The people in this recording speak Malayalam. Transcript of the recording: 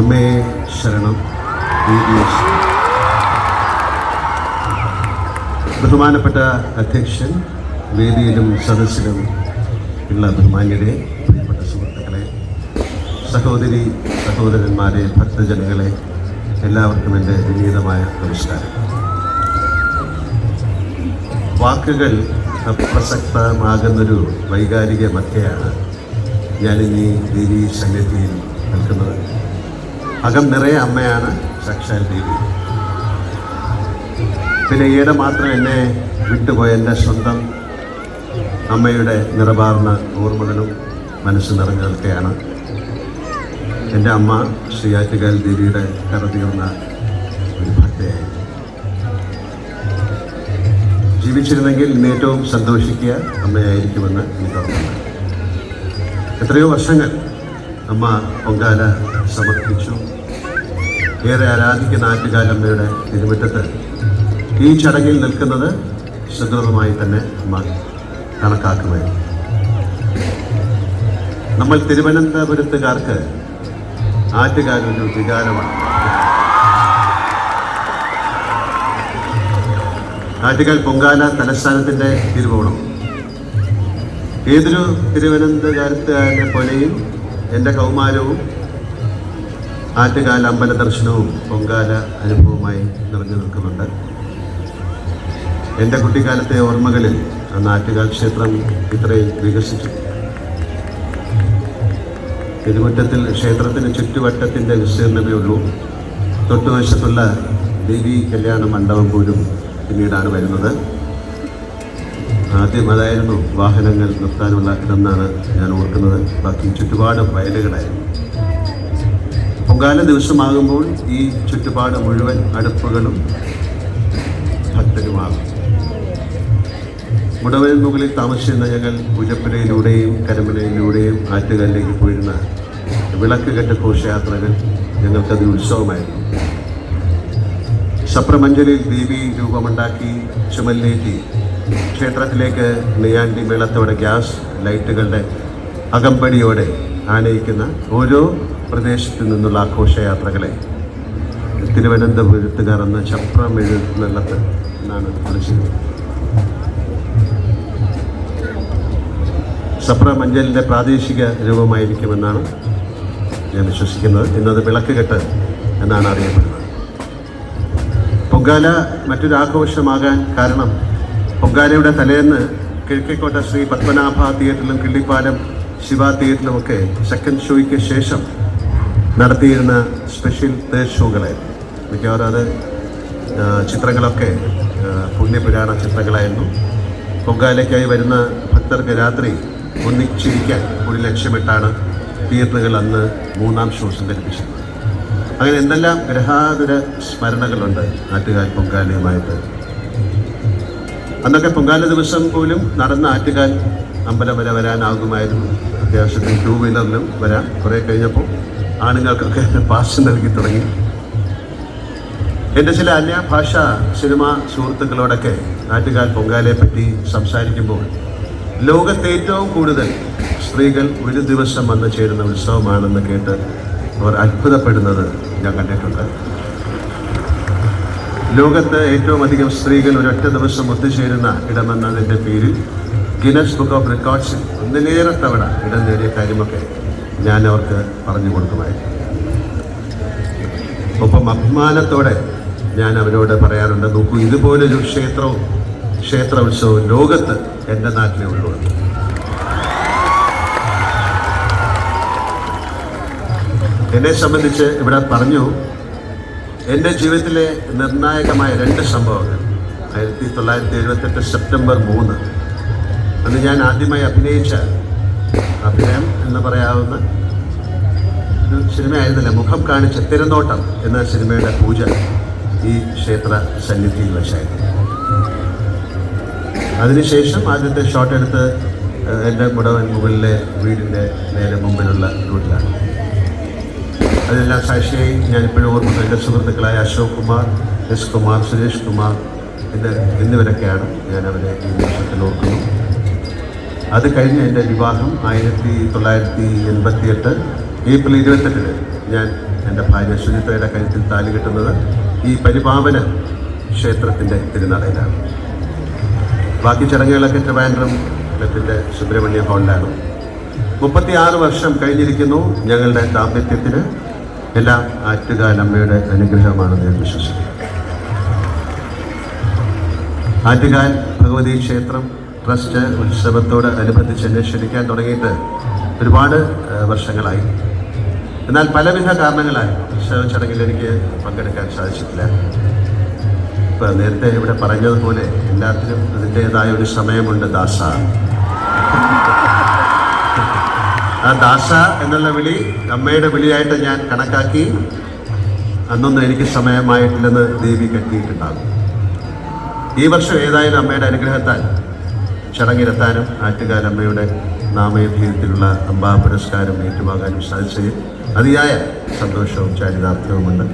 അമ്മേ ശരണം. ബഹുമാനപ്പെട്ട അധ്യക്ഷൻ, വേദിയിലും സദസ്സിലും ഉള്ള ബഹുമാന്യരെ, പ്രിയപ്പെട്ട സുഹൃത്തുക്കളെ, സഹോദരി സഹോദരന്മാരെ, ഭക്തജനങ്ങളെ, എല്ലാവർക്കും എൻ്റെ വിനീതമായ നമസ്കാരം. വാക്കുകൾ അപ്രസക്തമാകുന്നൊരു വൈകാരിക മധ്യയാണ് ഞാനിന്നീ ദേവി സന്നിധിയിൽ നിൽക്കുന്നത്. അകം നിറയെ അമ്മയാണ് സാക്ഷാൽ ദേവി. പിന്നെ ഈയിടെ മാത്രം എന്നെ വിട്ടുപോയ എൻ്റെ സ്വന്തം അമ്മയുടെ നിറവാർന്ന ഓർമ്മകളും മനസ്സ് നിറഞ്ഞു നിൽക്കുകയാണ്. എൻ്റെ അമ്മ ശ്രീയാറ്റുകാൽ ദേവിയുടെ കറതീർന്ന ഒരു ഭക്തയായി. ജീവിച്ചിരുന്നെങ്കിൽ ഇന്ന് ഏറ്റവും സന്തോഷിക്കുക അമ്മയായിരിക്കുമെന്ന് എനിക്ക് ഓർമ്മയുണ്ട്. എത്രയോ വർഷങ്ങൾ അമ്മ പൊങ്കാല സമർപ്പിച്ചു. ഏറെ ആരാധിക്കുന്ന ആറ്റുകാലമ്മയുടെ തിരുമുറ്റത്ത് ഈ ചടങ്ങിൽ നിൽക്കുന്നത് സുഗമമായി തന്നെ അമ്മ കണക്കാക്കുമായിരുന്നു. നമ്മൾ തിരുവനന്തപുരത്തുകാർക്ക് ആറ്റുകാലൊരു വികാരമാണ്. ആറ്റുകാൽ പൊങ്കാല തലസ്ഥാനത്തിൻ്റെ തിരുവോണം. ഏതൊരു തിരുവനന്തപുരത്തുകാരനെ പോലെയും എൻ്റെ കൗമാരവും ആറ്റുകാൽ അമ്പല ദർശനവും പൊങ്കാല അനുഭവമായി നിറഞ്ഞു നിൽക്കുന്നുണ്ട്. എൻ്റെ കുട്ടിക്കാലത്തെ ഓർമ്മകളിൽ അന്ന് ആറ്റുകാൽ ക്ഷേത്രം ഇത്രയും വികസിച്ചു. തിരുമുറ്റത്തിൽ ക്ഷേത്രത്തിന് ചുറ്റുവട്ടത്തിൻ്റെ വിസ്തീർണമേ ഉള്ളൂ. തൊട്ടുവശത്തുള്ള ദേവി കല്യാണ മണ്ഡപം പോലും പിന്നീടാണ് വരുന്നത്. ആദ്യം അതായിരുന്നു വാഹനങ്ങൾ നിർത്താനുള്ള ഇതെന്നാണ് ഞാൻ ഓർക്കുന്നത്. ബാക്കി ചുറ്റുപാട് വയലുകളായിരുന്നു. പൊങ്കാല ദിവസമാകുമ്പോൾ ഈ ചുറ്റുപാട് മുഴുവൻ അടുപ്പുകളും ഭക്തരുമാകും. മുടവൻ മുകളിൽ താമസിച്ചിരുന്ന ഞങ്ങൾ പൂജപ്പുരയിലൂടെയും കരമനയിലൂടെയും ആറ്റുകാലിലേക്ക് പോയിരുന്ന വിളക്ക് കെട്ട് ഘോഷയാത്രകൾ ഞങ്ങൾക്കത് ഉത്സവമായിരുന്നു. സപ്രമഞ്ചലിൽ ദേവി രൂപമുണ്ടാക്കി ചുമലിലേറ്റി ക്ഷേത്രത്തിലേക്ക് നെയ്യാണ്ടി മേളത്തോടെ ഗ്യാസ് ലൈറ്റുകളുടെ അകമ്പടിയോടെ ആനയിക്കുന്ന ഓരോ പ്രദേശത്തു നിന്നുള്ള ആഘോഷയാത്രകളെ തിരുവനന്തപുരത്തുകാർ എന്ന ചപ്രമെഴുന്നള്ളത്ത് എന്നാണ് വിളിച്ചിരുന്നത്. സപ്രമഞ്ചലിൻ്റെ പ്രാദേശിക രൂപമായിരിക്കുമെന്നാണ് ഞാൻ വിശ്വസിക്കുന്നത്. ഇന്നത് വിളക്ക് കെട്ട് എന്നാണ് അറിയപ്പെടുന്നത്. പൊങ്കാല മറ്റൊരു ആഘോഷമാകാൻ കാരണം പൊങ്കാലയുടെ തലേന്ന് കിഴക്കേക്കോട്ട ശ്രീ പത്മനാഭ തിയേറ്ററിലും കിള്ളിപ്പാലം ശിവ തിയേറ്ററിലുമൊക്കെ സെക്കൻഡ് ഷോയ്ക്ക് ശേഷം നടത്തിയിരുന്ന സ്പെഷ്യൽ തേർഡ് ഷോകളായിരുന്നു. മിക്കവാറും അത് ചിത്രങ്ങളൊക്കെ പുണ്യപുരാണ ചിത്രങ്ങളായിരുന്നു. പൊങ്കാലയ്ക്കായി വരുന്ന ഭക്തർക്ക് രാത്രി ഒന്നിച്ചിരിക്കാൻ ഒരു ലക്ഷ്യമിട്ടാണ് തിയേറ്ററുകൾ അന്ന് 3-ാം ഷോ സംഘടിപ്പിച്ചത്. അങ്ങനെ എന്തെല്ലാം ഗ്രഹാതുര സ്മരണകളുണ്ട് ആറ്റുകാൽ പൊങ്കാലയുമായിട്ട്. അന്നൊക്കെ പൊങ്കാല ദിവസം പോലും നടന്ന ആറ്റുകാൽ അമ്പലം വരെ വരാനാകുമായിരുന്നു. അത്യാവശ്യത്തിന് 2 വീലറിലും വരാം. കുറേ കഴിഞ്ഞപ്പോൾ ആണുങ്ങൾക്കൊക്കെ പാസ് നൽകി തുടങ്ങി. എൻ്റെ ചില അന്യഭാഷ സിനിമാ സുഹൃത്തുക്കളോടൊക്കെ ആറ്റുകാൽ പൊങ്കാലയെ പറ്റി സംസാരിക്കുമ്പോൾ ലോകത്തെ ഏറ്റവും കൂടുതൽ സ്ത്രീകൾ ഒരു ദിവസം വന്നു ചേരുന്ന ഉത്സവമാണെന്ന് കേട്ട് അവർ അത്ഭുതപ്പെടുന്നത് ഞാൻ കണ്ടിട്ടുണ്ട്. ലോകത്ത് ഏറ്റവും അധികം സ്ത്രീകൾ ഒരൊറ്റ ദിവസം ഒത്തുചേരുന്ന ഇടമെന്നതിൻ്റെ പേരിൽ ഗിന്നസ് ബുക്ക് ഓഫ് റെക്കോർഡ്സിൽ 1-ലേറെ തവണ ഇടം നേടിയ കാര്യമൊക്കെ ഞാൻ അവർക്ക് പറഞ്ഞു കൊടുക്കുമായിരുന്നു. ഒപ്പം അഭിമാനത്തോടെ ഞാൻ അവരോട് പറയാറുണ്ട്, നോക്കൂ, ഇതുപോലൊരു ക്ഷേത്ര ഉത്സവവും ലോകത്ത് എൻ്റെ നാട്ടിലേ ഉള്ളൂ. എന്നെ സംബന്ധിച്ച് ഇവിടെ പറഞ്ഞു, എൻ്റെ ജീവിതത്തിലെ നിർണായകമായ 2 സംഭവങ്ങൾ. 1978 സെപ്റ്റംബർ 3 അന്ന് ഞാൻ ആദ്യമായി അഭിനയിച്ച അഭിനയം എന്ന് പറയാവുന്ന ഒരു സിനിമയായിരുന്നില്ല, മുഖം കാണിച്ച തിരനോട്ടം എന്ന സിനിമയുടെ പൂജ ഈ ക്ഷേത്ര സന്നിധിയിൽ വെച്ചായിരുന്നു. അതിനുശേഷം ആദ്യത്തെ ഷോട്ട് എടുത്ത് എൻ്റെ മുടവൻ മുകളിലെ വീടിൻ്റെ നേരെ മുമ്പിലുള്ള റൂട്ടിലാണ്. അതെല്ലാം സാക്ഷിയായി ഞാനിപ്പോഴും ഓർക്കുന്നത് എൻ്റെ സുഹൃത്തുക്കളായ അശോക് കുമാർ, എസ് കുമാർ, സുരേഷ് കുമാർ എന്നിവരൊക്കെയാണ് ഞാൻ അവരെ ഈ നിമിഷത്തിൽ ഓർക്കുന്നു. അത് കഴിഞ്ഞ് എൻ്റെ വിവാഹം 1988 ഏപ്രിൽ 28 ഞാൻ എൻ്റെ ഭാര്യ സുചിത്രയുടെ കഴുത്തിൽ താലി കെട്ടുന്നത് ഈ പരിപാവന ക്ഷേത്രത്തിൻ്റെ തിരുനടയിലാണ്. ബാക്കി ചടങ്ങുകളൊക്കെ ട്രിവാൻഡ്രം ക്ലബിൻ്റെ സുബ്രഹ്മണ്യ ഹാളിലാണ്. 36 വർഷം കഴിഞ്ഞിരിക്കുന്നു ഞങ്ങളുടെ ദാമ്പത്യത്തിന്. എല്ലാം ആറ്റുകാലമ്മയുടെ അനുഗ്രഹമാണെന്ന് ഞാൻ വിശ്വസിക്കുന്നു. ആറ്റുകാൽ ഭഗവതി ക്ഷേത്രം ട്രസ്റ്റ് ഉത്സവത്തോട് അനുബന്ധിച്ച് എന്നെ ക്ഷണിക്കാൻ തുടങ്ങിയിട്ട് ഒരുപാട് വർഷങ്ങളായി. എന്നാൽ പലവിധ കാരണങ്ങളാൽ ഉത്സവ ചടങ്ങിൽ എനിക്ക് പങ്കെടുക്കാൻ സാധിച്ചിട്ടില്ല. ഇപ്പം നേരത്തെ ഇവിടെ പറഞ്ഞതുപോലെ എല്ലാത്തിനും അതിൻ്റേതായ ഒരു സമയമുണ്ട്. ദാസ, ആ ദാസ എന്നുള്ള വിളി അമ്മയുടെ വിളിയായിട്ട് ഞാൻ കണക്കാക്കി. അന്നൊന്നും എനിക്ക് സമയമായിട്ടില്ലെന്ന് ദേവി കെട്ടിയിട്ടുണ്ടാകും. ഈ വർഷം ഏതായാലും അമ്മയുടെ അനുഗ്രഹത്താൽ ചടങ്ങിലെത്താനും ആറ്റുകാലമ്മയുടെ നാമധേയത്തിലുള്ള അംബാ പുരസ്കാരം ഏറ്റുവാങ്ങാനും സാധിച്ചതിൽ അതിയായ സന്തോഷവും ചാരിതാർത്ഥ്യവുമുണ്ട്.